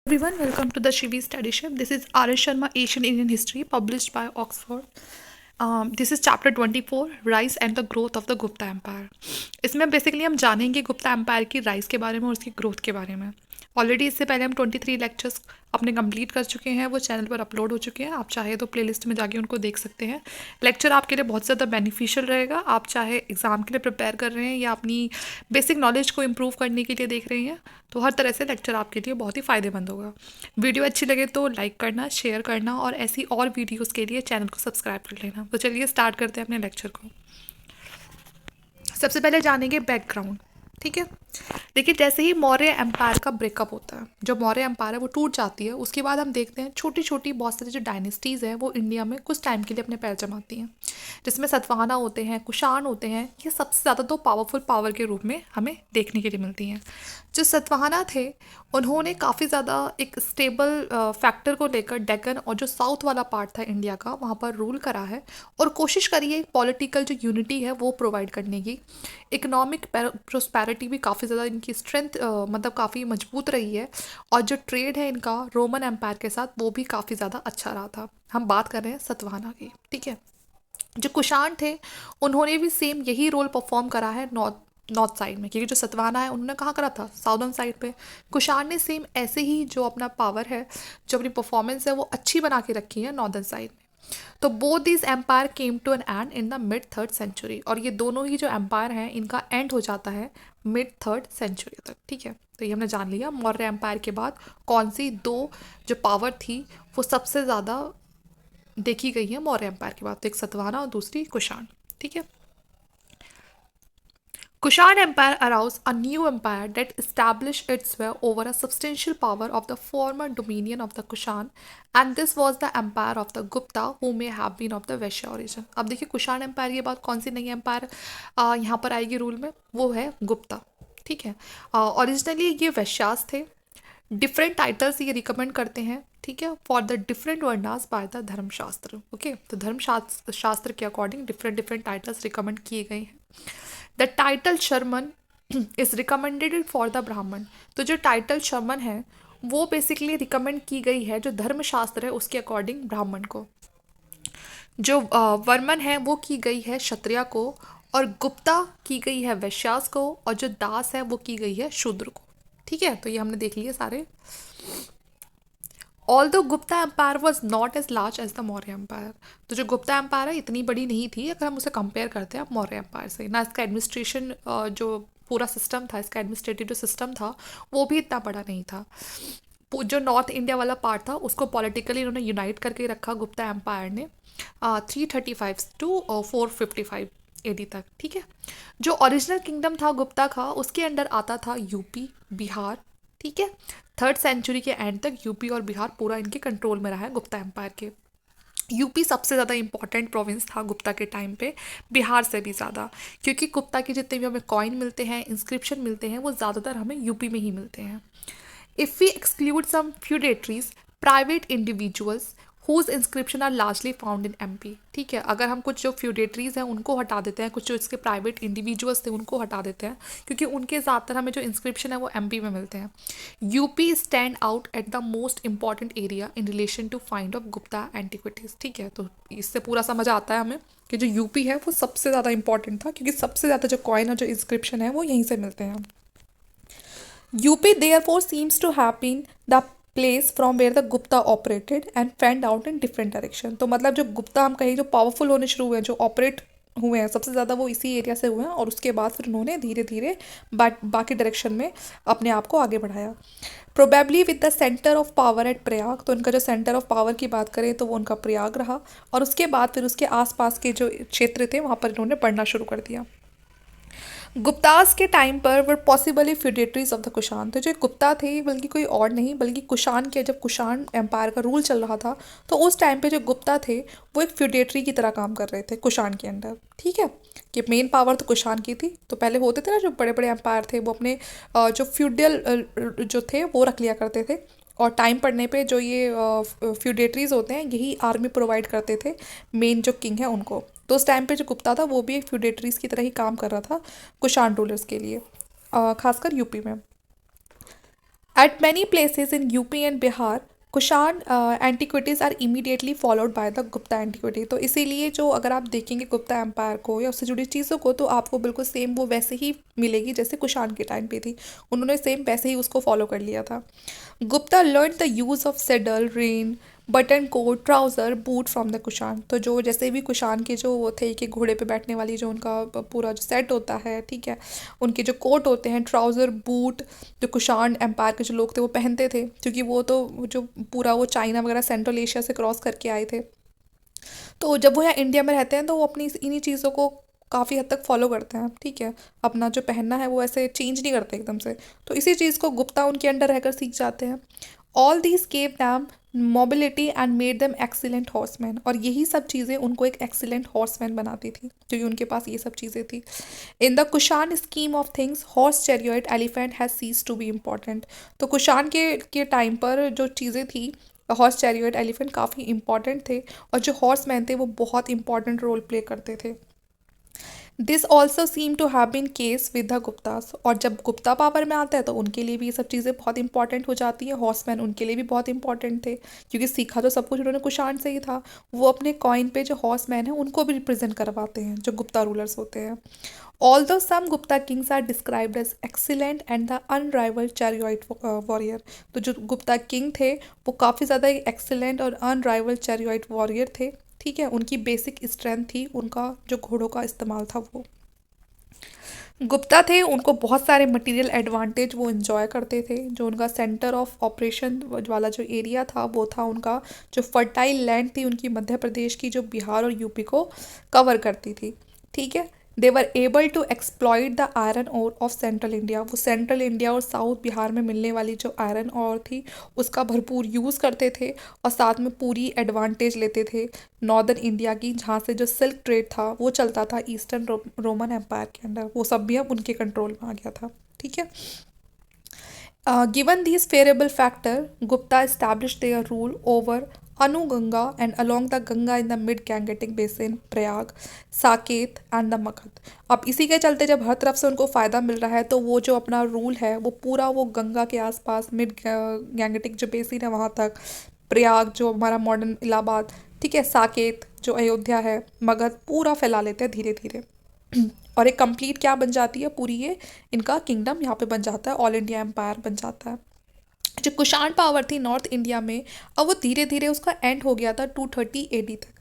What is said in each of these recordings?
Everyone, welcome to the Shivi Study Ship. This is R.S. Sharma Asian Indian History, published by Oxford. This is chapter 24, Rise and the Growth of the Gupta Empire. इसमें basically हम जानेंगे Gupta empire की rise के बारे में और उसकी growth के बारे में. ऑलरेडी इससे पहले हम 23 लेक्चर्स अपने कंप्लीट कर चुके हैं, वो चैनल पर अपलोड हो चुके हैं. आप चाहे तो प्लेलिस्ट में जाके उनको देख सकते हैं. लेक्चर आपके लिए बहुत ज़्यादा बेनिफिशियल रहेगा. आप चाहे एग्ज़ाम के लिए प्रिपेयर कर रहे हैं या अपनी बेसिक नॉलेज को इम्प्रूव करने के लिए देख रहे हैं, तो हर तरह से लेक्चर आपके लिए बहुत ही फ़ायदेमंद होगा. वीडियो अच्छी लगे तो लाइक करना, शेयर करना और ऐसी और वीडियोज़ के लिए चैनल को सब्सक्राइब कर लेना. तो चलिए स्टार्ट करते हैं अपने लेक्चर को. सबसे पहले जानेंगे बैकग्राउंड. ठीक है, देखिए जैसे ही मौर्य एम्पायर का ब्रेकअप होता है, जब मौर्य एम्पायर है वो टूट जाती है, उसके बाद हम देखते हैं छोटी छोटी बहुत सारी जो डायनेस्टीज़ हैं वो इंडिया में कुछ टाइम के लिए अपने पैर जमाती हैं, जिसमें सतवाहना होते हैं, कुषाण होते हैं. ये सबसे ज़्यादा तो पावरफुल पावर के रूप में हमें देखने के लिए मिलती हैं. जो सतवाहना थे उन्होंने काफ़ी ज़्यादा एक स्टेबल फैक्टर को लेकर डेक्कन और जो साउथ वाला पार्ट था इंडिया का वहाँ पर रूल करा है और कोशिश करी है पॉलिटिकल जो यूनिटी है वो प्रोवाइड करने की. इकोनॉमिक प्रोस्पैरिटी भी काफ़ी ज़्यादा इनकी स्ट्रेंथ मतलब काफ़ी मजबूत रही है और जो ट्रेड है इनका रोमन एम्पायर के साथ वो भी काफ़ी ज़्यादा अच्छा रहा था. हम बात कर रहे हैं सतवाहना की. ठीक है, जो कुषाण थे उन्होंने भी सेम यही रोल परफॉर्म करा है नॉर्थ साइड में, क्योंकि जो सतवाहना है उन्होंने कहाँ करा था, साउदर्न साइड पे. कुषाण ने सेम ऐसे ही जो अपना पावर है, जो अपनी परफॉर्मेंस है वो अच्छी बना के रखी है नॉर्दर्न साइड में. तो both this empire came to an end in the mid third century, और ये दोनों ही जो एम्पायर हैं इनका एंड हो जाता है मिड थर्ड सेंचुरी तक. ठीक है, तो ये हमने जान लिया मौर्य एम्पायर के बाद कौन सी दो जो पावर थी वो सबसे ज़्यादा देखी गई है मौर्य एम्पायर के बाद. तो एक सतवाहना और दूसरी कुषाण. ठीक है, Kushan Empire aroused a new empire that established its way over a substantial power of the former dominion of the Kushan, and this was the empire of the Gupta, who may have been of the Vaishya origin. अब देखिए Kushan empire के बाद कौन सी नई empire यहाँ पर आएगी rule में, वो है गुप्ता. ठीक है, ओरिजिनली ये वैश्यास थे. डिफरेंट टाइटल्स ये रिकमेंड करते हैं. ठीक है, फॉर द डिफरेंट वर्णास बाय द धर्मशास्त्र. ओके, तो धर्मशास्त्र के according different different titles recommend किए गए हैं. The title Sharman is recommended for the Brahmana. तो जो टाइटल शर्मन है वो बेसिकली रिकमेंड की गई है जो धर्मशास्त्र है उसके अकॉर्डिंग ब्राह्मण को. जो वर्मन है वो की गई है क्षत्रिय को, और गुप्ता की गई है वैश्यास को, और जो दास है वो की गई है शूद्र को. ठीक है, तो ये हमने देख लिए सारे. Although Gupta empire was not as large as the Maurya empire. तो जो गुप्ता एम्पायर है इतनी बड़ी नहीं थी अगर हम उसे कंपेयर करते हैं मौर्य एम्पायर से. ना इसका एडमिनिस्ट्रेशन जो पूरा सिस्टम था, इसका एडमिनिस्ट्रेटिव जो सिस्टम था वो भी इतना बड़ा नहीं था. जो नॉर्थ इंडिया वाला पार्ट था उसको पॉलिटिकली इन्होंने यूनाइट करके रखा गुप्ता एम्पायर ने 335 टू 455 एडी तक. ठीक है, जो ओरिजिनल किंगडम था गुप्ता का उसके अंडर आता था यूपी, बिहार. ठीक है, थर्ड सेंचुरी के एंड तक यूपी और बिहार पूरा इनके कंट्रोल में रहा है गुप्ता एम्पायर के. यूपी सबसे ज़्यादा इंपॉर्टेंट प्रोविंस था गुप्ता के टाइम पे, बिहार से भी ज़्यादा, क्योंकि गुप्ता के जितने भी हमें कॉइन मिलते हैं, इंस्क्रिप्शन मिलते हैं, वो ज़्यादातर हमें यूपी में ही मिलते हैं. If we exclude some feudatories, private individuals whose inscription are largely found in MP. ठीक है, अगर हम कुछ जो फ्यूडेटरीज हैं उनको हटा देते हैं, कुछ जो इसके प्राइवेट इंडिविजुअल्स थे उनको हटा देते हैं, क्योंकि उनके ज़्यादातर हमें जो इंस्क्रिप्शन है वो एमपी में मिलते हैं. UP stand out at the most important area in relation to find of Gupta antiquities. ठीक है, तो इससे पूरा समझ आता है हमें कि जो यूपी है वो सबसे ज़्यादा इंपॉर्टेंट था, क्योंकि सबसे ज़्यादा जो कॉइन और जो इंस्क्रिप्शन है वो यहीं से मिलते हैं. UP therefore seems to have been the place from where the Gupta operated and fanned out in different direction. तो मतलब जो गुप्ता हम कहें जो पावरफुल होने शुरू हुए हैं, जो ऑपरेट हुए हैं सबसे ज़्यादा वो इसी एरिया से हुए हैं, और उसके बाद फिर उन्होंने धीरे धीरे बाकी डायरेक्शन में अपने आप को आगे बढ़ाया. Probably with the centre of power at Prayag. तो उनका जो सेंटर ऑफ पावर की बात करें तो वो उनका प्रयाग रहा, और उसके बाद फिर उसके आसपास के जो क्षेत्र थे वहाँ पर इन्होंने बढ़ना शुरू कर दिया. गुप्तास के टाइम पर were possibly feudatories of the Kushan. तो जो गुप्ता थे बल्कि कोई और नहीं बल्कि कुषाण के, जब कुषाण एम्पायर का रूल चल रहा था तो उस टाइम पे जो गुप्ता थे वो एक फ्यूडेटरी की तरह काम कर रहे थे कुषाण के अंडर. ठीक है, कि मेन पावर तो कुषाण की थी. तो पहले होते थे ना जो बड़े बड़े एम्पायर थे वो अपने जो फ्यूडल जो थे वो रख लिया करते थे, और टाइम पड़ने पे जो ये फ्यूडेटरीज होते हैं यही आर्मी प्रोवाइड करते थे मेन जो किंग है उनको. तो उस टाइम पे जो गुप्ता था वो भी एक फ्यूडेटरीज की तरह ही काम कर रहा था कुषाण रूलर्स के लिए, खासकर यूपी में. At many places in UP and Bihar Kushan antiquities are immediately followed by the Gupta antiquity. तो इसीलिए जो अगर आप देखेंगे गुप्ता एम्पायर को या उससे जुड़ी चीज़ों को तो आपको बिल्कुल सेम वो वैसे ही मिलेगी जैसे कुषाण के टाइम पे थी। उन्होंने सेम वैसे ही उसको फॉलो कर लिया था। Gupta learn the use of saddle rein button coat trouser boot from the Kushan. तो जो जैसे भी कुषाण के जो वो थे कि घोड़े पे बैठने वाली जो उनका पूरा जो सेट होता है, ठीक है, उनके जो कोट होते हैं, ट्राउज़र, बूट, जो कुषाण एम्पायर के जो लोग थे वो पहनते थे, क्योंकि वो तो जो पूरा वो चाइना वगैरह सेंट्रल एशिया से क्रॉस करके आए थे। तो जब वो यहाँ इंडिया में रहते हैं तो वो अपनी इन्हीं चीज़ों को काफ़ी हद तक फॉलो करते हैं, ठीक है। अपना जो पहनना है वो ऐसे चेंज नहीं करते एकदम से। तो इसी चीज़ को गुप्ता उनके अंडर रहकर सीख जाते हैं। All these gave them mobility and made them excellent horseman. और यही सब चीज़ें उनको एक एक्सीलेंट हॉर्समैन बनाती थी, क्योंकि उनके पास ये सब चीज़ें थी। In the Kushan scheme of things horse chariot elephant has cease to be important. तो कुषाण के टाइम पर जो चीज़ें थी, हॉर्स चैरियट एलिफेंट काफ़ी इंपॉर्टेंट थे, और जो हॉर्स मैन थे वो बहुत इंपॉर्टेंट रोल प्ले करते थे। This also seem to have been case with the Guptas. और जब गुप्ता पावर में आता है तो उनके लिए भी ये सब चीज़ें बहुत इंपॉर्टेंट हो जाती हैं। हॉर्समैन उनके लिए भी बहुत इंपॉर्टेंट थे, क्योंकि सीखा तो सब कुछ उन्होंने कुषाण से ही था। वो अपने कॉइन पे जो हॉर्समैन है उनको भी रिप्रेजेंट करवाते हैं, जो गुप्ता रूलर्स होते हैं। Although some Gupta kings are described as excellent and the unrivaled chariot warrior। तो जो गुप्ता किंग थे वो काफ़ी ज़्यादा एक्सेलेंट और अनराइवल चैरियट वॉरियर थे, ठीक है। उनकी बेसिक स्ट्रेंथ थी उनका जो घोड़ों का इस्तेमाल था वो। गुप्ता थे, उनको बहुत सारे मटेरियल एडवांटेज वो इन्जॉय करते थे। जो उनका सेंटर ऑफ ऑपरेशन वाला जो एरिया था वो था उनका जो फर्टाइल लैंड थी उनकी मध्य प्रदेश की, जो बिहार और यूपी को कवर करती थी, ठीक है। They were able to exploit the iron ore of central India. वो सेंट्रल इंडिया और साउथ बिहार में मिलने वाली जो आयरन ओर थी उसका भरपूर यूज़ करते थे, और साथ में पूरी एडवांटेज लेते थे नॉर्दर्न इंडिया की, जहाँ से जो सिल्क ट्रेड था वो चलता था ईस्टर्न रोमन एम्पायर के अंडर। वो सब भी अब उनके कंट्रोल में आ गया था, ठीक है। Given these favorable factors, Gupta established their rule over Anu-Ganga and along the Ganga in the mid-Gangetic basin, Prayag, Saket and the Magadh. अब इसी के चलते जब हर तरफ से उनको फ़ायदा मिल रहा है तो वो जो अपना रूल है वो पूरा वो गंगा के आसपास मिड गैंगेटिक जो बेसिन है वहाँ तक, प्रयाग जो हमारा मॉडर्न इलाहाबाद, ठीक है, साकेत जो अयोध्या है, मगध, पूरा फैला लेते हैं धीरे धीरे। और एक कंप्लीट क्या बन जाती है पूरी ये इनका किंगडम यहाँ पे बन जाता है, ऑल इंडिया एम्पायर बन जाता है। जो कुषाण पावर थी नॉर्थ इंडिया में, अब वो धीरे धीरे उसका एंड हो गया था 230 AD तक,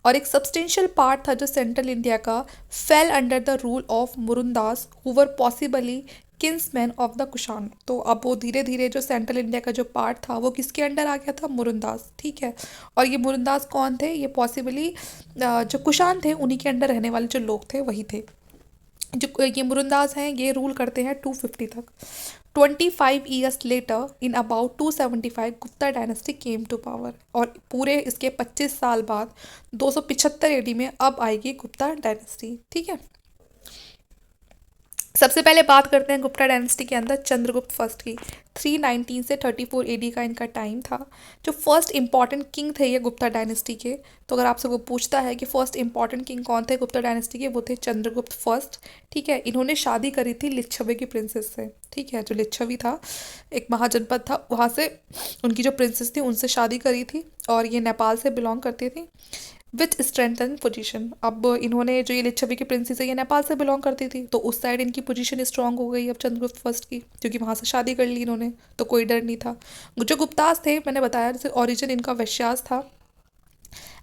और एक सब्सटेंशियल पार्ट था जो सेंट्रल इंडिया का fell under the rule of Murundas who were possibly kinsman of the Kushan. तो अब वो धीरे धीरे जो सेंट्रल इंडिया का जो पार्ट था वो किसके अंडर आ गया था, मुरुनदास, ठीक है। और ये मुरुनदास कौन थे, ये पॉसिबली जो कुषाण थे उन्हीं के अंडर रहने वाले जो लोग थे वही थे। जो ये मुरुनदास हैं ये रूल करते हैं 250 तक। 25 years later in about 275 Gupta dynasty came to power. और पूरे इसके 25 साल बाद 275 AD में अब आएगी गुप्ता डायनेस्टी, ठीक है। सबसे पहले बात करते हैं गुप्ता डायनेस्टी के अंदर चंद्रगुप्त फर्स्ट की। 319 से 34 AD का इनका टाइम था। जो फर्स्ट इंपॉर्टेंट किंग थे ये गुप्ता डायनेस्टी के, तो अगर आपसे वो पूछता है कि फर्स्ट इंपॉर्टेंट किंग कौन थे गुप्ता डायनेस्टी के, वो थे चंद्रगुप्त फर्स्ट, ठीक है। इन्होंने शादी करी थी लिच्छवी की प्रिंसेस से, ठीक है। जो लिच्छवी था एक महाजनपद था, वहाँ से उनकी जो प्रिंसेस थी उनसे शादी करी थी, और ये नेपाल से बिलोंग करती थी। विच स्ट्रेंथन पोजीशन। अब इन्होंने जो ये लिच्छवी की प्रिंसेस है ये नेपाल से बिलोंग करती थी, तो उस साइड इनकी पोजीशन स्ट्रांग हो गई अब चंद्रगुप्त फर्स्ट की, क्योंकि वहाँ से शादी कर ली इन्होंने, तो कोई डर नहीं था। जो गुप्तास थे मैंने बताया जैसे ओरिजिन इनका वैश्यास था,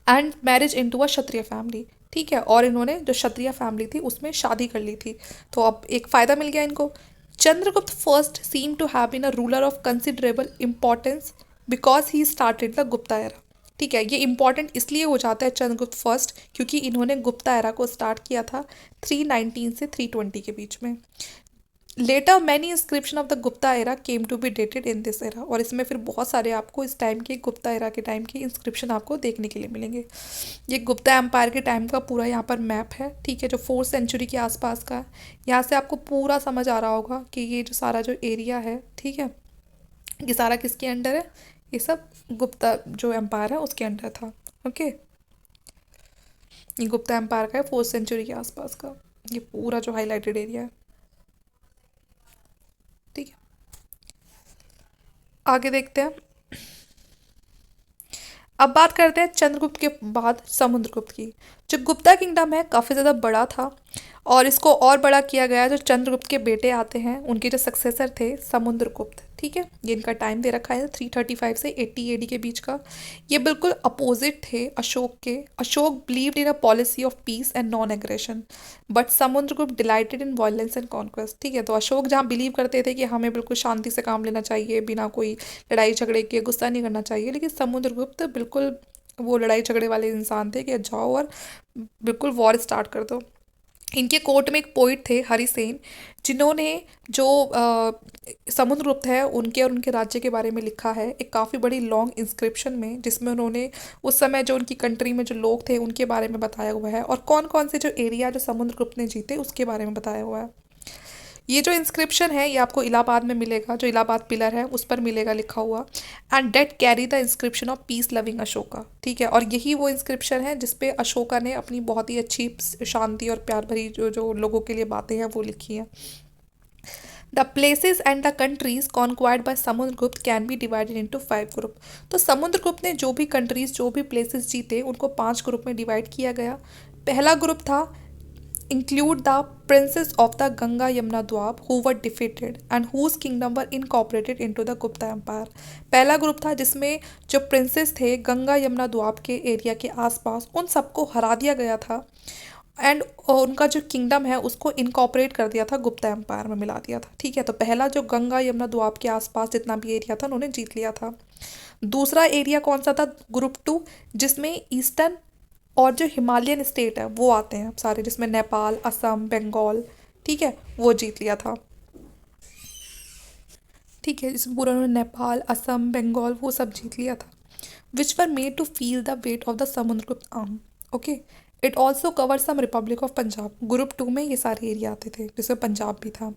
and marriage into a Kshatriya family, ठीक है। और इन्होंने जो क्षत्रिय फैमिली थी उसमें शादी कर ली थी, तो अब एक फ़ायदा मिल गया इनको। Chandragupta first seem to have been a ruler of considerable importance because he started the Gupta era, ठीक है। ये इंपॉर्टेंट इसलिए हो जाता है चंद्रगुप्त फर्स्ट क्योंकि इन्होंने गुप्ता एरा को स्टार्ट किया था 319 से 320 के बीच में। Later many inscription of the Gupta era came to be dated in this era. और इसमें फिर बहुत सारे आपको इस टाइम के गुप्ता एरा के टाइम के इंस्क्रिप्शन आपको देखने के लिए मिलेंगे। ये गुप्ता एम्पायर के टाइम का पूरा यहाँ पर मैप है, ठीक है, जो 4th सेंचुरी के आसपास का है। यहाँ से आपको पूरा समझ आ रहा होगा कि ये जो सारा जो एरिया है, ठीक है, ये सारा किसके अंडर है, ये सब गुप्ता जो एम्पायर है उसके अंडर था, ओके। ये गुप्ता एम्पायर का है 4th सेंचुरी के आसपास का, ये पूरा जो हाईलाइटेड एरिया है, ठीक है। आगे देखते हैं। अब बात करते हैं चंद्रगुप्त के बाद समुद्रगुप्त की। जो गुप्ता किंगडम है काफ़ी ज़्यादा बड़ा था, और इसको और बड़ा किया गया जो चंद्रगुप्त के बेटे आते हैं, उनके जो सक्सेसर थे समुद्रगुप्त। ठीक है, ये इनका टाइम दे रखा है 335 से 80 एडी के बीच का। ये बिल्कुल अपोजिट थे अशोक के। Ashok believed in a policy of peace and non aggression, but Samudragupta dilated in violence and conquest. ठीक है, तो अशोक जहाँ बिलीव करते थे कि हमें बिल्कुल शांति से काम लेना चाहिए, बिना कोई लड़ाई झगड़े के गुस्सा नहीं करना चाहिए, लेकिन समुद्रगुप्त बिल्कुल वो लड़ाई झगड़े वाले इंसान थे कि जाओ और बिल्कुल वॉर स्टार्ट कर दो। इनके कोर्ट में एक पोइट थे हरिसेन, जिन्होंने जो समुद्रगुप्त है उनके और उनके राज्य के बारे में लिखा है एक काफ़ी बड़ी लॉन्ग इंस्क्रिप्शन में, जिसमें उन्होंने उस समय जो उनकी कंट्री में जो लोग थे उनके बारे में बताया हुआ है, और कौन कौन से जो एरिया जो समुद्रगुप्त ने जीते उसके बारे में बताया हुआ है। ये जो इंस्क्रिप्शन है ये आपको इलाहाबाद में मिलेगा, जो इलाहाबाद पिलर है उस पर मिलेगा लिखा हुआ। And that carry the inscription of peace loving Ashoka. ठीक है, और यही वो इंस्क्रिप्शन है जिसपे अशोका ने अपनी बहुत ही अच्छी शांति और प्यार भरी जो जो लोगों के लिए बातें हैं वो लिखी हैं। The places and the countries conquered by Samudragupta can be divided into 5 group. तो समुद्रगुप्त ने जो भी कंट्रीज जो भी प्लेसेस जीते उनको 5 ग्रुप में डिवाइड किया गया। पहला ग्रुप था include the princes of the Ganga Yamuna Dwab who were defeated and whose kingdom were incorporated into the Gupta Empire। पहला ग्रुप था जिसमें जो प्रिंसेस थे गंगा यमुना द्वाब के एरिया के आसपास उन सबको हरा दिया गया था, एंड उनका जो किंगडम है उसको इनकॉपरेट कर दिया था, गुप्ता एम्पायर में मिला दिया था। ठीक है, तो पहला जो गंगा यमुना द्वाब के आसपास जितना भी एरिया था उन्होंने जीत लिया था। दूसरा एरिया कौन सा था, ग्रुप 2, जिसमें ईस्टर्न और जो हिमालयन स्टेट है वो आते हैं सारे, जिसमें नेपाल, असम, बंगाल। ठीक है, वो जीत लिया था। ठीक है, जिसमें पूरा उन्होंने नेपाल, असम, बंगाल वो सब जीत लिया था। Which were made to feel the weight of the Samudragupta arm. Okay, it also cover some republic of Punjab. Group 2 में ये सारे एरिया आते थे जिसमें पंजाब भी था।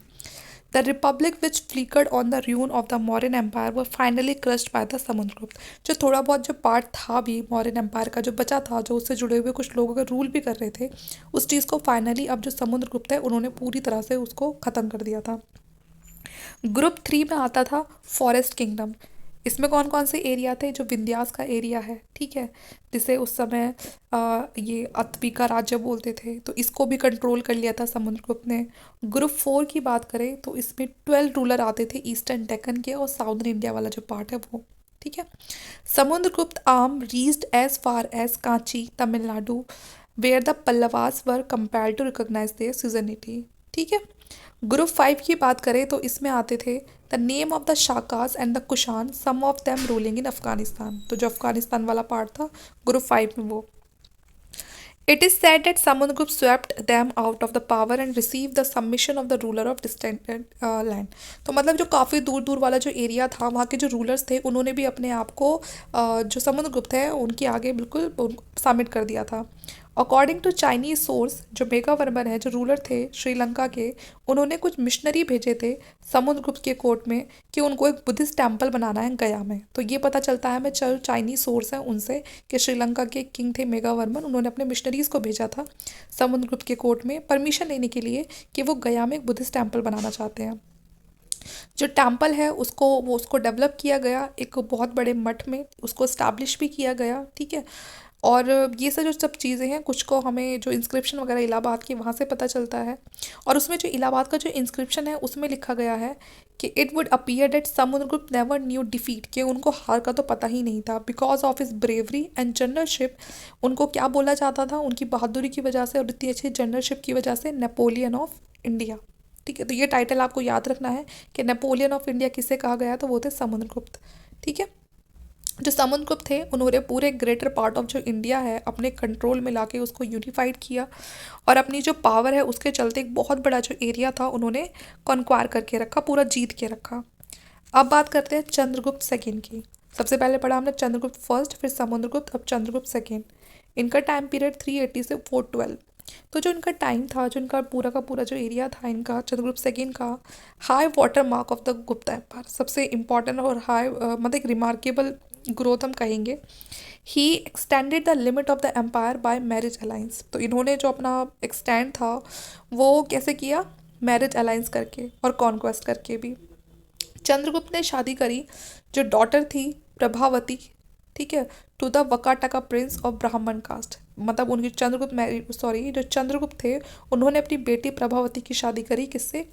The republic which flickered on the ruin of the Mauryan empire were finally crushed by the Samudragupta. जो थोड़ा बहुत जो पार्ट था भी मौर्यन एम्पायर का जो बचा था, जो उससे जुड़े हुए कुछ लोग अगर रूल भी कर रहे थे, उस चीज़ को फाइनली अब जो समुद्रगुप्त है उन्होंने पूरी तरह से उसको ख़त्म कर दिया था। ग्रुप 3 में आता था फॉरेस्ट किंगडम। इसमें कौन कौन से एरिया थे, जो विंध्यास का एरिया है, ठीक है, जिसे उस समय ये अत्वी का राज्य बोलते थे, तो इसको भी कंट्रोल कर लिया था समुद्रगुप्त ने। ग्रुप 4 की बात करें तो इसमें 12 रूलर आते थे ईस्टर्न डेक्कन के और साउदर्न इंडिया वाला जो पार्ट है वो। ठीक है, Samudragupta arm reached as far as Kanchi, Tamil Nadu, where the Pallavas were compelled to recognise their suzerainty. ठीक है, ग्रुप 5 की बात करें तो इसमें आते थे the name of the Shakas and the Kushan, some of them ruling in Afghanistan. तो जो अफगानिस्तान वाला पार्ट था ग्रुप 5 में वो। It is said that Samudragupta swept them out of the power and receive the submission of the ruler of distant land. तो मतलब जो काफ़ी दूर दूर वाला जो एरिया था वहाँ के जो रूलर्स थे उन्होंने भी अपने आप को जो समुद्रगुप्त है उनके आगे बिल्कुल सबमिट कर दिया था। अकॉर्डिंग टू चाइनीज सोर्स, जो मेघावर्मन है जो रूलर थे श्रीलंका के, उन्होंने कुछ मिशनरी भेजे थे समुद्रगुप्त के कोर्ट में कि उनको एक बुद्धिस्ट टेम्पल बनाना है गया में। तो ये पता चलता है, मैं चल चाइनीज सोर्स हैं उनसे, कि श्रीलंका के किंग थे मेघावर्मन, उन्होंने अपने मिशनरीज़ को भेजा था समुद्रगुप्त के कोर्ट में परमिशन लेने के लिए कि वो गया में एक बुद्धिस्ट टेम्पल बनाना चाहते हैं। जो टेम्पल है उसको डेवलप किया गया एक बहुत बड़े मठ में, उसको इस्टेब्लिश भी किया गया। ठीक है, और ये सब चीज़ें हैं, कुछ को हमें जो इंस्क्रिप्शन वगैरह इलाहाबाद की वहाँ से पता चलता है। और उसमें जो इलाहाबाद का जो इंस्क्रिप्शन है उसमें लिखा गया है कि it would appear that Samudragupta never knew defeat, कि उनको हार का तो पता ही नहीं था, because of his bravery and generalship. उनको क्या बोला जाता था, उनकी बहादुरी की वजह से और इतनी अच्छी जनरलशिप की वजह से नेपोलियन ऑफ इंडिया। ठीक है, तो ये टाइटल आपको याद रखना है कि नेपोलियन ऑफ इंडिया किसे कहा गया, तो वो थे समुद्रगुप्त। ठीक है, जो समुद्रगुप्त थे उन्होंने पूरे ग्रेटर पार्ट ऑफ जो इंडिया है अपने कंट्रोल में लाके उसको यूनिफाइड किया, और अपनी जो पावर है उसके चलते एक बहुत बड़ा जो एरिया था उन्होंने कॉन्क्वायर करके रखा, पूरा जीत के रखा। अब बात करते हैं चंद्रगुप्त सेकेंड की। सबसे पहले पढ़ा हमने चंद्रगुप्त फर्स्ट, फिर समुद्रगुप्त, अब चंद्रगुप्त सेकेंड। इनका टाइम पीरियड 380 से 412। तो जो इनका टाइम था, जो इनका पूरा का पूरा जो एरिया था इनका चंद्रगुप्त सेकेंड का, high water mark of the Gupta empire, सबसे इंपॉर्टेंट और हाई मतलब एक रिमार्केबल ग्रोथ हम कहेंगे। He extended the limit of the empire by marriage alliance. तो इन्होंने जो अपना एक्सटेंड था वो कैसे किया, मैरिज अलाइंस करके और कॉन्क्वेस्ट करके भी। चंद्रगुप्त ने शादी करी जो डॉटर थी प्रभावती, ठीक है, to the Vakataka prince of Brahmin caste. मतलब उनकी चंद्रगुप्त जो चंद्रगुप्त थे उन्होंने अपनी बेटी प्रभावती की शादी करी किससे,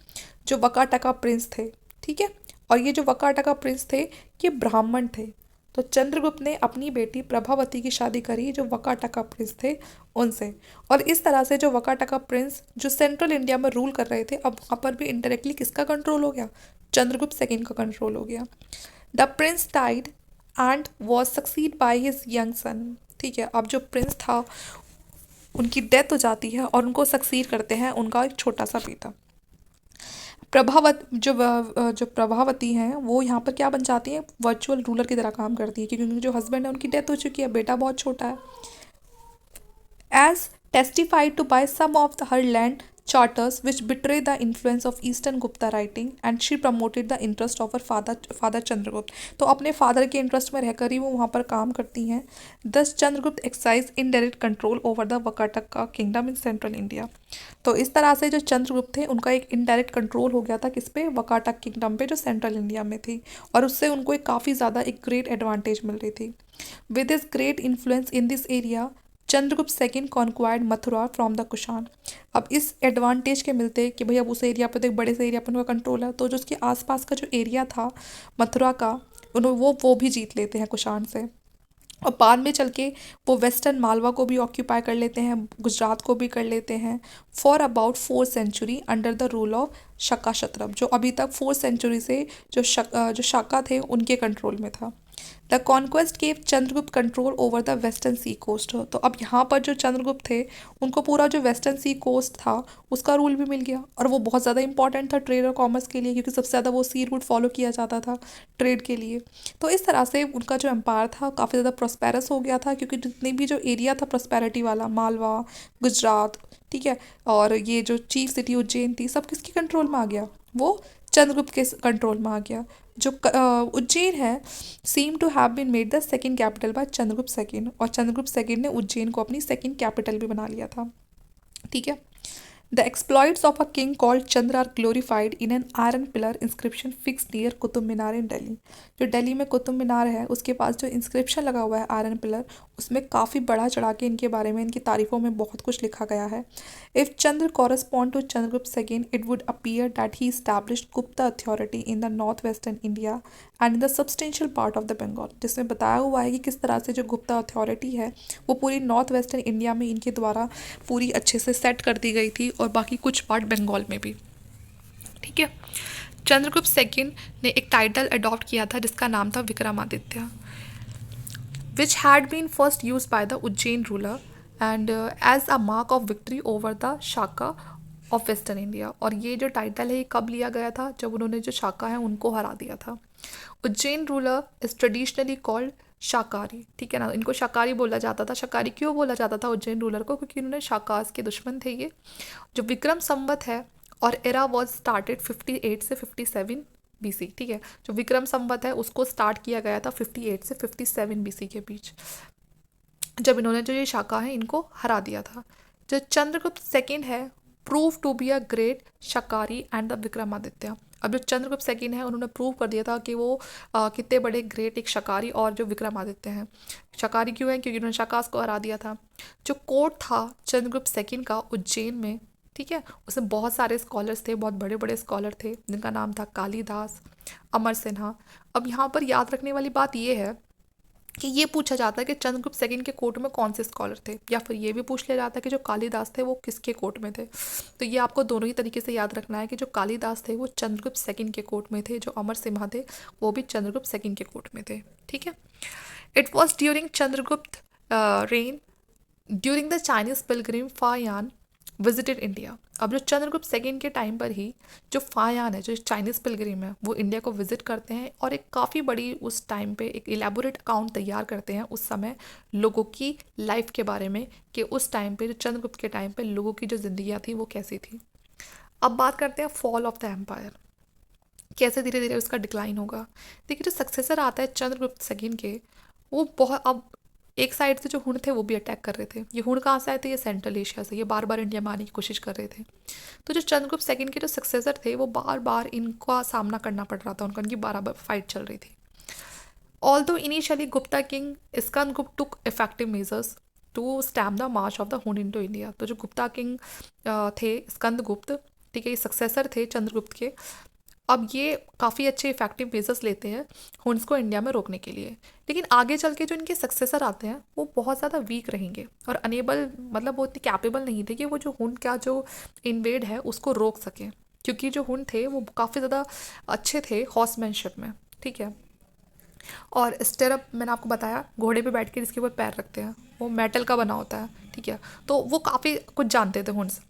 जो वकाटका प्रिंस थे, ठीक है। और ये जो वकाटका प्रिंस थे ये ब्राह्मण थे। तो चंद्रगुप्त ने अपनी बेटी प्रभावती की शादी करी जो वकाटका प्रिंस थे उनसे। और इस तरह से जो वकाटका प्रिंस जो सेंट्रल इंडिया में रूल कर रहे थे, अब वहाँ पर भी इनडायरेक्टली किसका कंट्रोल हो गया, चंद्रगुप्त सेकंड का कंट्रोल हो गया। The Prince died and was succeed by his young son, ठीक है। अब जो प्रिंस था उनकी डेथ हो जाती है और उनको सक्सीड करते हैं उनका एक छोटा सा बेटा। जो प्रभावती हैं वो यहाँ पर क्या बन जाती हैं, वर्चुअल रूलर की तरह काम करती है, क्योंकि उनके जो हस्बैंड है उनकी डेथ हो चुकी है, बेटा बहुत छोटा है। As testified to by some of her land charters which betray the influence of Eastern Gupta writing, and she promoted the interest of her father Chandragupta. तो अपने फादर के इंटरेस्ट में रहकर ही वो वहाँ पर काम करती हैं। Thus Chandragupta exercised indirect control over the Vakataka kingdom in central India। तो इस तरह से जो चंद्रगुप्त थे उनका एक इनडायरेक्ट कंट्रोल हो गया था किस पे, वकाटक किंगडम पे जो सेंट्रल इंडिया में थी, और उससे उनको एक काफ़ी ज़्यादा एक ग्रेट एडवांटेज मिल रही थी। With this great influence in this area Chandragupta second conquered Mathura from the Kushan. अब इस एडवांटेज के मिलते कि भाई अब उस एरिया पर तो एक बड़े से एरिया पर उनका कंट्रोल है, तो जो उसके आसपास का जो एरिया था मथुरा का वो भी जीत लेते हैं कुषाण से। और बाद में चल के वो वेस्टर्न मालवा को भी ऑक्यूपाई कर लेते हैं, गुजरात को भी कर लेते हैं for about 4 century under the rule of Shaka satrap, जो अभी तक 4 सेंचुरी से जो शाका थे उनके कंट्रोल में था। The conquest gave Chandragupta control over the western sea coast. तो अब यहाँ पर जो चंद्रगुप्त थे उनको पूरा जो वेस्टर्न सी कोस्ट था उसका रूल भी मिल गया, और वो बहुत ज़्यादा इंपॉर्टेंट था ट्रेड और कॉमर्स के लिए, क्योंकि सबसे ज़्यादा वो सी रूट फॉलो किया जाता था ट्रेड के लिए। तो इस तरह से उनका जो एम्पायर था काफ़ी ज़्यादा प्रॉस्पेरस हो गया था, क्योंकि जितनी भी जो एरिया था प्रॉस्पेरिटी वाला, मालवा, गुजरात, ठीक है, और ये जो चीफ सिटी उज्जैन थी, सब किसके कंट्रोल में आ गया, वो चंद्रगुप्त के कंट्रोल में आ गया। जो उज्जैन है seem to have been made the second capital by Chandragupta second, और चंद्रगुप्त सेकंड ने उज्जैन को अपनी सेकंड कैपिटल भी बना लिया था, ठीक है। The exploits of a king called Chandra are glorified in an iron pillar inscription fix near Qutub Minar in Delhi. जो दिल्ली में कुतुब मीनार है उसके पास जो इंस्क्रिप्शन लगा हुआ है आयरन पिलर, उसमें काफ़ी बड़ा चढ़ा के इनके बारे में, इनकी तारीफों में बहुत कुछ लिखा गया है। If Chandra correspond to Chandragupta second it would appear that he established Gupta authority in the north western India and in the substantial part of the Bengal, जिसमें बताया हुआ है कि किस तरह से जो गुप्ता अथॉरिटी है वो पूरी नॉर्थ वेस्टर्न इंडिया में इनके द्वारा पूरी अच्छे से सेट कर दी गई थी, और बाकी कुछ पार्ट बंगाल में भी, ठीक है। चंद्रगुप्त सेकंड ने एक टाइटल अडॉप्ट किया था जिसका नाम था Vikramaditya, which had been first use by the Ujjain ruler and as a mark of victory over the Shaka of western India. और ये जो टाइटल है ये कब लिया गया था, जब उन्होंने जो शाका है उनको हरा दिया था। Ujjain ruler is traditionally called शाकाहारी, ठीक है ना, इनको शाकाहारी बोला जाता था। शाकाहारी क्यों बोला जाता था उज्जैन रूलर को, क्योंकि उन्होंने शाकाहार के दुश्मन थे ये। जो विक्रम संवत है और एरा वॉज स्टार्टेड 58 से 57 BC, ठीक है। जो विक्रम संवत है उसको स्टार्ट किया गया था 58 से 57 BC के बीच, जब इन्होंने जो ये शाका है इनको हरा दिया था। जो चंद्रगुप्त सेकेंड है prove to be a great शाकाहारी एंड द विक्रमादित्य। अब जो चंद्रगुप्त सेकेंड है उन्होंने प्रूव कर दिया था कि वो कितने बड़े ग्रेट एक शाकाहारी और जो विक्रमादित्य हैं। शाकाहारी क्यों है, क्योंकि उन्होंने शाकास को हरा दिया था। जो कोर्ट था चंद्रगुप्त सेकेंड का उज्जैन में, ठीक है, उसमें बहुत सारे स्कॉलर्स थे, बहुत बड़े बड़े स्कॉलर थे जिनका नाम था कालिदास, अमर सिन्हा। अब यहाँ पर याद रखने वाली बात ये है कि ये पूछा जाता है कि चंद्रगुप्त सेकंड के कोर्ट में कौन से स्कॉलर थे, या फिर ये भी पूछ लिया जाता है कि जो कालिदास थे वो किसके कोर्ट में थे। तो ये आपको दोनों ही तरीके से याद रखना है कि जो कालिदास थे वो चंद्रगुप्त सेकंड के कोर्ट में थे, जो अमर सिम्हा थे वो भी चंद्रगुप्त सेकंड के कोर्ट में थे, ठीक है। It was during Chandragupta rain during the Chinese Pilgrim फायान visited India. अब जो चंद्रगुप्त सेकेंड के टाइम पर ही जो फायान है, जो चाइनीज़ पिलग्रिम है, वो इंडिया को विजिट करते हैं और एक काफ़ी बड़ी उस टाइम पे एक इलेबोरेट अकाउंट तैयार करते हैं उस समय लोगों की लाइफ के बारे में, कि उस टाइम पे जो चंद्रगुप्त के टाइम पे लोगों की जो जिंदगियाँ थी वो कैसी थी। अब बात करते हैं फॉल ऑफ द एम्पायर, कैसे धीरे धीरे उसका डिक्लाइन होगा। देखिए जो सक्सेसर आता है चंद्रगुप्त सेकेंड के, वो बहुत अब एक साइड से जो हुण थे वो भी अटैक कर रहे थे। ये हुण कहाँ से आए थे? ये सेंट्रल एशिया से। ये बार बार इंडिया में आने की कोशिश कर रहे थे। तो जो चंद्रगुप्त सेकंड के जो सक्सेसर थे वो बार बार इनका सामना करना पड़ रहा था उनको, इनकी बार बार फाइट चल रही थी। Although initially Gupta king Skandgupta took effective measures to stem the march of the Hun into India, तो जो गुप्ता किंग थे स्कंदगुप्त, ठीक है, ये सक्सेसर थे चंद्रगुप्त के, अब ये काफ़ी अच्छे इफेक्टिव मेजर्स लेते हैं हुन्स को इंडिया में रोकने के लिए। लेकिन आगे चल के जो इनके सक्सेसर आते हैं वो बहुत ज़्यादा वीक रहेंगे और अनेबल, मतलब वो इतने कैपेबल नहीं थे कि वो जो हुन का जो इन्वेड है उसको रोक सकें, क्योंकि जो हुन थे वो काफ़ी ज़्यादा अच्छे थे हॉर्समैनशिप में, ठीक है। और स्टेरअप मैंने आपको बताया, घोड़े पे बैठ के जिसके ऊपर पैर रखते हैं वो मेटल का बना होता है, ठीक है। तो वो काफ़ी कुछ जानते थे Hund's.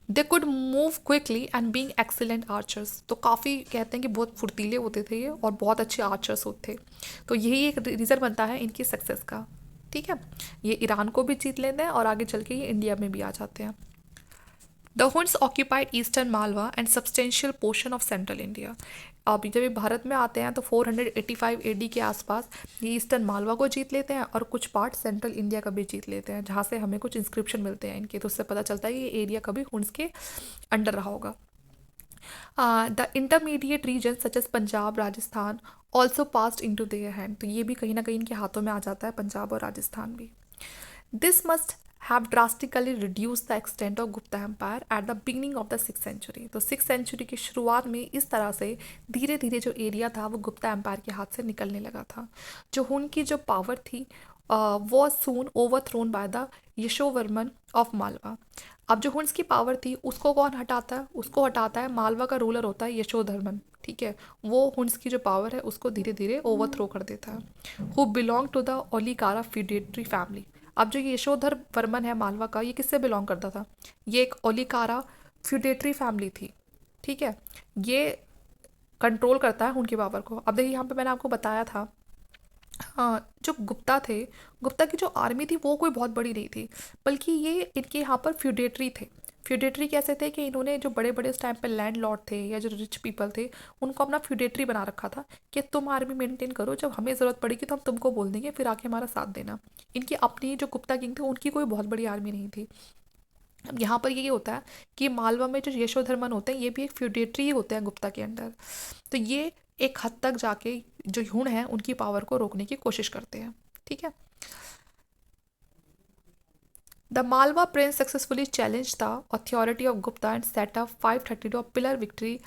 They could move quickly and being excellent archers, तो काफ़ी कहते हैं कि बहुत फुर्तीले होते थे ये और बहुत अच्छे आर्चर्स होते थे। तो यही एक रीज़न बनता है इनकी सक्सेस का, ठीक है। ये ईरान को भी जीत लेते हैं और आगे चल के ये इंडिया में भी आ जाते हैं। The Hund's occupied eastern Malwa and substantial portion of central India. अब जब ये भारत में आते हैं तो 485 एडी के आसपास ये ईस्टर्न मालवा को जीत लेते हैं और कुछ पार्ट सेंट्रल इंडिया का भी जीत लेते हैं, जहाँ से हमें कुछ इंस्क्रिप्शन मिलते हैं इनके, तो उससे पता चलता है कि ये एरिया कभी हुन्स के अंडर रहा होगा। The intermediate region such as Punjab Rajasthan also passed in to their hand, तो ये भी कहीं ना कहीं इनके हाथों में आ जाता है, पंजाब और राजस्थान भी। This must have drastically reduced the extent of Gupta Empire at the beginning of the 6th century। तो 6th century की शुरुआत में इस तरह से धीरे धीरे जो एरिया था वो गुप्ता एम्पायर के हाथ से निकलने लगा था। जो हुन की जो पावर थी वो soon overthrown by the Yashovarman of Malwa. अब जो हुन्स की पावर थी उसको कौन हटाता है? उसको हटाता है मालवा का रूलर होता है यशोधर्मन, ठीक है। वो हुन्स की जो पावर है उसको धीरे धीरे ओवरथ्रो कर देता है। Who belong to the Aulikara feudatory family. अब जो यशोधर वर्मन है मालवा का, ये किससे बिलोंग करता था? ये एक ओलिकारा फ्यूडेटरी फैमिली थी, ठीक है। ये कंट्रोल करता है उनकी पावर को। अब देखिए यहाँ पे मैंने आपको बताया था, हाँ, जो गुप्ता थे, गुप्ता की जो आर्मी थी वो कोई बहुत बड़ी नहीं थी, बल्कि ये इनके यहाँ पर फ्यूडेटरी थे। फ्यूडेटरी कैसे थे कि इन्होंने जो बड़े बड़े उस टाइम पे लैंड लॉर्ड थे या जो रिच पीपल थे उनको अपना फ्यूडेटरी बना रखा था कि तुम आर्मी मेंटेन करो, जब हमें ज़रूरत पड़ेगी तो हम तुमको बोल देंगे, फिर आके हमारा साथ देना। इनकी अपनी जो गुप्ता किंग थे उनकी कोई बहुत बड़ी आर्मी नहीं थी। अब यहाँ पर ये होता है कि मालवा में जो यशोधर्मन होते हैं ये भी एक फ्यूडेटरी ही होते हैं गुप्ता के अंडर। तो ये एक हद तक जाके जो हुण है उनकी पावर को रोकने की कोशिश करते हैं, ठीक है। The Malwa Prince successfully challenge the authority of Gupta and set up 532 pillar victory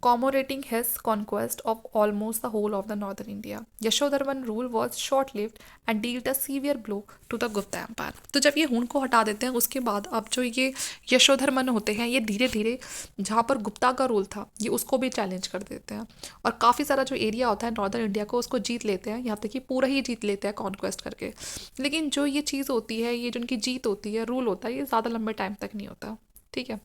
commemorating his conquest of almost the whole of the northern India. Yashodharman rule was short-lived and dealt a severe blow to the Gupta Empire। तो जब ये हुन को हटा देते हैं उसके बाद अब जो ये यशोधर्मन होते हैं ये धीरे धीरे जहाँ पर गुप्ता का रूल था ये उसको भी चैलेंज कर देते हैं और काफ़ी सारा जो एरिया होता है नॉर्दर्न इंडिया को उसको जीत लेते हैं, यहाँ तक कि पूरा ही जीत लेते हैं कॉन्क्वेस्ट करके। लेकिन जो ये चीज़ होती है, ये जो उनकी जीत होती है, रूल होता है, ये ज़्यादा लंबे टाइम तक नहीं होता, ठीक है।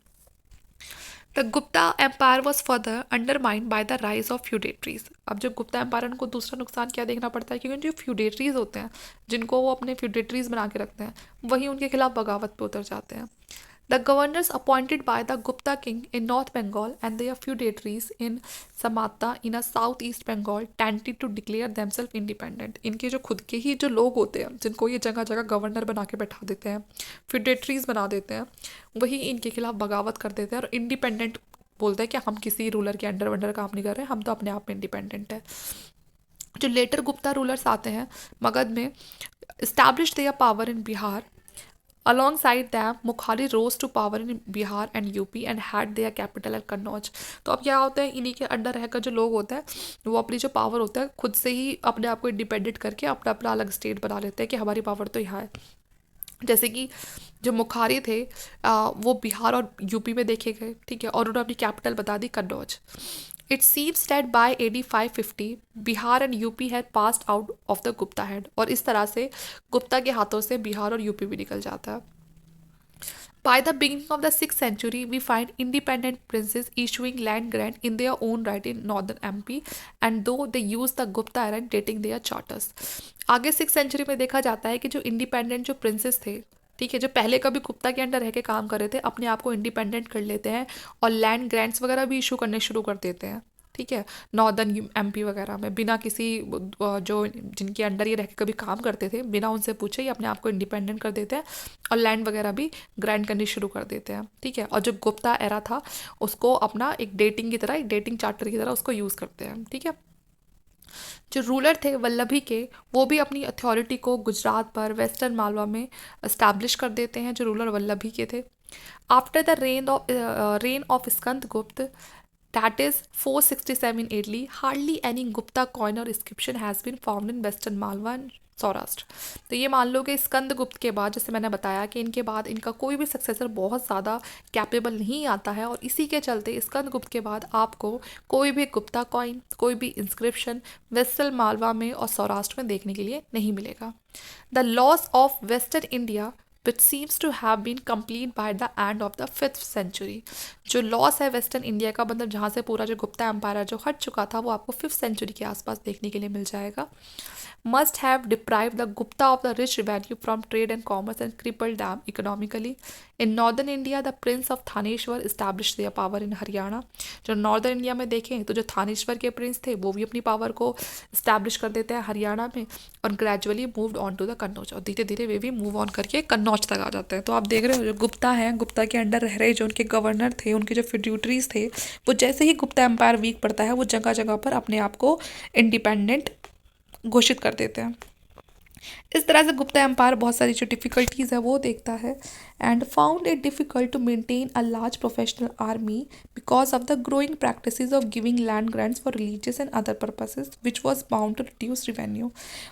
The Gupta empire was further undermined by the rise of feudatories. अब जो गुप्ता एम्पायर उनको दूसरा नुकसान क्या देखना पड़ता है, क्योंकि जो फ्यूडेटरीज होते हैं जिनको वो अपने फ्यूडेटरीज बना के रखते हैं वही उनके खिलाफ बगावत पे उतर जाते हैं। The governors appointed by the Gupta king in north Bengal and their feudatories in Samatata in a south east Bengal tended to declare themself independent. इनके जो खुद के ही जो लोग होते हैं जिनको ये जगह जगह गवर्नर बना के बैठा देते हैं, फ्यूडेटरीज बना देते हैं, वही इनके खिलाफ बगावत कर देते हैं और इंडिपेंडेंट बोलते हैं कि हम किसी रूलर के अंडर वंडर काम नहीं कर रहे हैं, हम तो अपने आप में इंडिपेंडेंट है। जो लेटर गुप्ता रूलर्स आते हैं मगध में, establish their power in Bihar. Alongside them, Mukhari rose to power in Bihar and UP and had their capital at Kannauj. तो अब क्या होता है, इन्हीं के अंडर रहकर जो लोग होते हैं वो अपनी जो पावर होता है खुद से ही अपने आप को इंडिपेंडेंट करके अपना अपना अलग स्टेट बना लेते हैं कि हमारी पावर तो यहाँ है। जैसे कि जो मुखारी थे वो बिहार और यूपी में देखे गए, ठीक है, और उन्होंने अपनी कैपिटल बता दी Kannauj. It seems that by AD 550 Bihar and UP had passed out of the Gupta hand, और इस तरह से गुप्ता के हाथों से बिहार और यूपी भी निकल जाता है। By the beginning of the 6th century, we find independent princes issuing land grant in their own right in northern MP, and though they use the Gupta era dating their charters। आगे 6th century में देखा जाता है कि जो independent जो princess थे, ठीक है, जो पहले कभी गुप्ता के अंडर रह के काम कर रहे थे, अपने आप को इंडिपेंडेंट कर लेते हैं और लैंड ग्रांट्स वगैरह भी इशू करने शुरू कर देते हैं, ठीक है, नॉर्दर्न एमपी वगैरह में बिना किसी जो जिनके अंडर ये रह के कभी काम करते थे, बिना उनसे पूछे ये अपने आप को इंडिपेंडेंट कर देते हैं और लैंड वगैरह भी ग्रांट करनी शुरू कर देते हैं। ठीक है, और जो गुप्ता एरा था उसको अपना एक डेटिंग की तरह, एक डेटिंग चार्टर की तरह उसको यूज़ करते हैं। ठीक है, जो रूलर थे वल्लभी के, वो भी अपनी अथॉरिटी को गुजरात पर, वेस्टर्न मालवा में इस्टेब्लिश कर देते हैं, जो रूलर वल्लभी के थे। After the reign of Skandgupta, that is 467 AD, hardly any Gupta coin or inscription has been found in Western Malwa and Saurashtra. तो ये मान लो कि स्कंदगुप्त के बाद, जैसे मैंने बताया कि इनके बाद इनका कोई भी सक्सेसर बहुत ज़्यादा कैपेबल नहीं आता है, और इसी के चलते स्कंदगुप्त के बाद आपको कोई भी गुप्ता कॉइन, कोई भी इंस्क्रिप्शन वेस्टर्न मालवा में और सौराष्ट्र में देखने के लिए नहीं मिलेगा। The loss of western India which seems to have been complete by the end of the 5th century। जो लॉस है वेस्टर्न इंडिया का, मतलब जहाँ से पूरा जो गुप्ता एम्पायर जो हट चुका था, वो आपको 5th सेंचुरी के आसपास देखने के लिए मिल जाएगा। must have deprived the Gupta of the rich revenue from trade and commerce and crippled them economically। In northern India, the prince of Thaneshwar established their power in Haryana. जो नॉर्दर्न इंडिया में देखें तो जो थानेश्वर के प्रिंस थे वो भी अपनी पावर को इस्टेब्लिश कर देते हैं हरियाणा में, और gradually moved on to the Kannauj, और धीरे धीरे वे भी मूव ऑन करके कन्नौज तक आ जाते हैं। तो आप देख रहे हो जो गुप्ता हैं, गुप्ता के अंडर रह रहे जो उनके गवर्नर थे, उनके जो फ्यूड्यूटरीज थे, वो जैसे ही गुप्ता एम्पायर वीक पड़ता है वो जगह जगह पर अपने आप को इंडिपेंडेंट घोषित कर देते हैं। इस तरह से गुप्ता एम्पायर बहुत सारी जो डिफ़िकल्टीज़ है वो देखता है, and found it difficult to maintain a large professional army because of the growing practices of giving land grants for religious and other purposes which was bound to reduce revenue.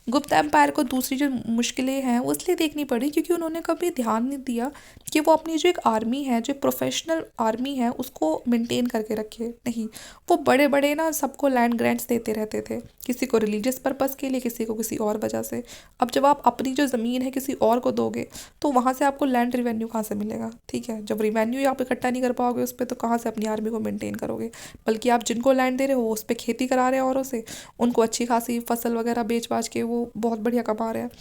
Gupta empire को दूसरी जो मुश्किलें हैं वो इसलिए देखनी पड़ी क्योंकि उन्होंने कभी ध्यान नहीं दिया कि वो अपनी जो एक आर्मी है, जो प्रोफेशनल आर्मी है, उसको मेंटेन करके रखे। नहीं, वो बड़े बड़े ना सबको लैंड ग्रांट्स देते रहते थे, किसी को रिलीजियस पर्पस के लिए, किसी को किसी और वजह से। अब जब आप अपनी जो ज़मीन है किसी और को दोगे तो वहाँ से आपको लैंड रिवेन्यू कहाँ से मिलेगा? ठीक है, जब रिवेन्यू ही आप इकट्ठा नहीं कर पाओगे उस पर, तो कहाँ से अपनी आर्मी को मेंटेन करोगे? बल्कि आप जिनको लैंड दे रहे हो उस पर खेती करा रहे हैं औरों से, उनको अच्छी खासी फसल वगैरह बेच बाच के वो बहुत बढ़िया कमा रहे हैं।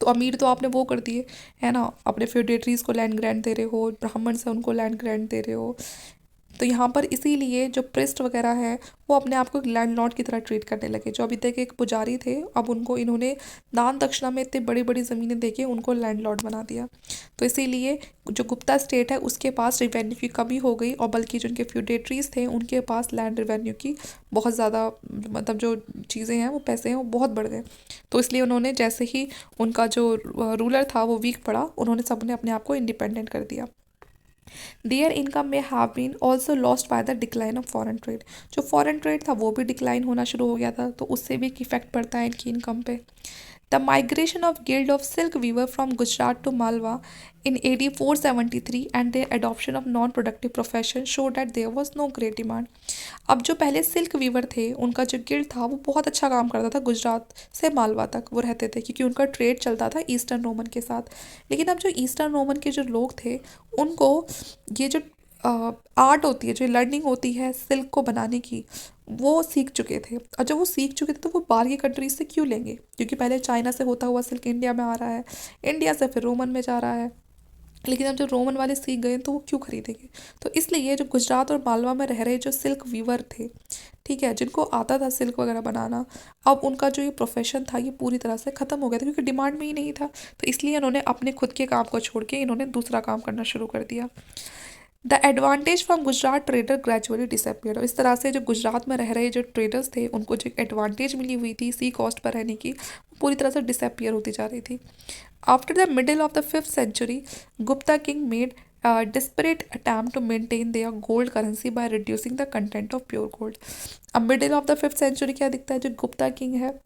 तो अमीर तो आपने वो कर दिए है ना, अपने फ्यूडेटरीज को लैंड ग्रांट दे रहे हो, ब्राह्मण से उनको लैंड ग्रांट दे रहे हो। तो यहाँ पर इसीलिए जो प्रिस्ट वगैरह है वो अपने आप को एक लैंडलॉर्ड की तरह ट्रीट करने लगे। जो अभी तक एक पुजारी थे, अब उनको इन्होंने दान दक्षिणा में इतनी बड़ी बड़ी ज़मीनें देके उनको लैंडलॉर्ड बना दिया। तो इसीलिए जो गुप्ता स्टेट है उसके पास रिवेन्यू की कमी हो गई, और बल्कि जो उनके फ्यूडेटरीज थे उनके पास लैंड रिवेन्यू की बहुत ज़्यादा, मतलब जो चीज़ें हैं वो पैसे हैं वो बहुत बढ़ गए। तो इसलिए उन्होंने जैसे ही उनका जो रूलर था वो वीक पड़ा, उन्होंने सबने अपने आप को इंडिपेंडेंट कर दिया। Their income may have been also lost by the decline of foreign trade. जो फॉरेन ट्रेड था वो भी डिक्लाइन होना शुरू हो गया था, तो उससे भी एक इफेक्ट पड़ता है इनकी इनकम पे। The migration of guild of silk weaver from Gujarat to Malwa in AD 473 and their adoption of non-productive profession showed that there was no great demand। अब जो पहले सिल्क वीवर थे उनका जो गिल्ड था वो बहुत अच्छा काम करता था, गुजरात से मालवा तक वो रहते थे क्योंकि उनका ट्रेड चलता था ईस्टर्न रोमन के साथ। लेकिन अब जो ईस्टर्न रोमन के जो लोग थे उनको ये जो आर्ट होती है, जो लर्निंग होती है सिल्क को बनाने की, वो सीख चुके थे। और जब वो सीख चुके थे तो वो बाहर की कंट्रीज से क्यों लेंगे? क्योंकि पहले चाइना से होता हुआ सिल्क इंडिया में आ रहा है, इंडिया से फिर रोमन में जा रहा है, लेकिन अब जो रोमन वाले सीख गए तो वो क्यों खरीदेंगे? तो इसलिए जो गुजरात और मालवा में रह रहे जो सिल्क वीवर थे, ठीक है, जिनको आता था सिल्क वगैरह बनाना, अब उनका जो ये प्रोफेशन था ये पूरी तरह से ख़त्म हो गया था क्योंकि डिमांड में ही नहीं था। तो इसलिए इन्होंने अपने खुद के काम को छोड़ के इन्होंने दूसरा काम करना शुरू कर दिया। The advantage from Gujarat trader gradually disappear. इस तरह से जो गुजरात में रह रहे जो ट्रेडर्स थे उनको जो एडवांटेज मिली हुई थी सी कॉस्ट पर रहने की, पूरी तरह से डिसअपियर होती जा रही थी। After the middle of the 5th century, Gupta king made desperate attempt to maintain their gold currency by reducing the content of pure gold। अब middle of the 5th century क्या दिखता है, जो गुप्ता किंग है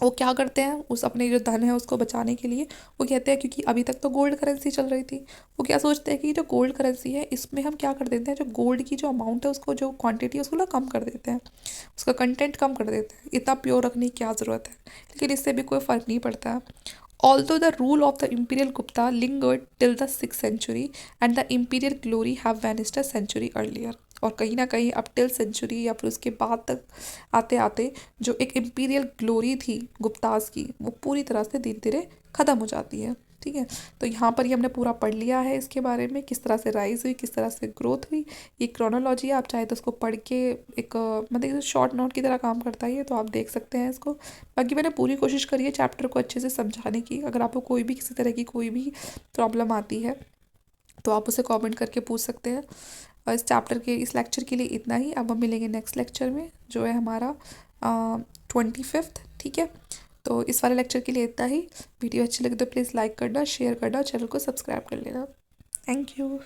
वो क्या करते हैं, उस अपने जो धन है उसको बचाने के लिए वो कहते हैं, क्योंकि अभी तक तो गोल्ड करेंसी चल रही थी, वो क्या सोचते हैं कि जो गोल्ड करेंसी है इसमें हम क्या कर देते हैं, जो गोल्ड की जो अमाउंट है उसको, जो क्वांटिटी है उसको ना कम कर देते हैं, उसका कंटेंट कम कर देते हैं, इतना प्योर रखने की क्या ज़रूरत है। लेकिन इससे भी कोई फ़र्क नहीं पड़ता। Although the rule of the imperial Gupta lingered till the 6th century and the imperial glory have vanished a century earlier। और कहीं ना कहीं अब टिल सेंचुरी या फिर उसके बाद तक आते आते जो एक इम्पीरियल ग्लोरी थी गुप्ताज की वो पूरी तरह से धीरे धीरे ख़त्म हो जाती है। ठीक है। तो यहाँ पर ही हमने पूरा पढ़ लिया है इसके बारे में, किस तरह से राइज हुई, किस तरह से ग्रोथ हुई। ये क्रोनोलॉजी है, आप चाहे तो उसको पढ़ के एक मतलब शॉर्ट नोट की तरह काम करता है ये, तो आप देख सकते हैं इसको। बाकी मैंने पूरी कोशिश करी है चैप्टर को अच्छे से समझाने की। अगर आपको कोई भी किसी तरह की कोई भी प्रॉब्लम आती है तो आप उसे कमेंट करके पूछ सकते हैं। और इस चैप्टर के इस लेक्चर के लिए इतना ही। अब हम मिलेंगे नेक्स्ट लेक्चर में जो है हमारा 25th, ठीक है। तो इस वाले लेक्चर के लिए इतना ही। वीडियो अच्छी लगे तो प्लीज़ लाइक करना, शेयर करना, चैनल को सब्सक्राइब कर लेना। Thank you.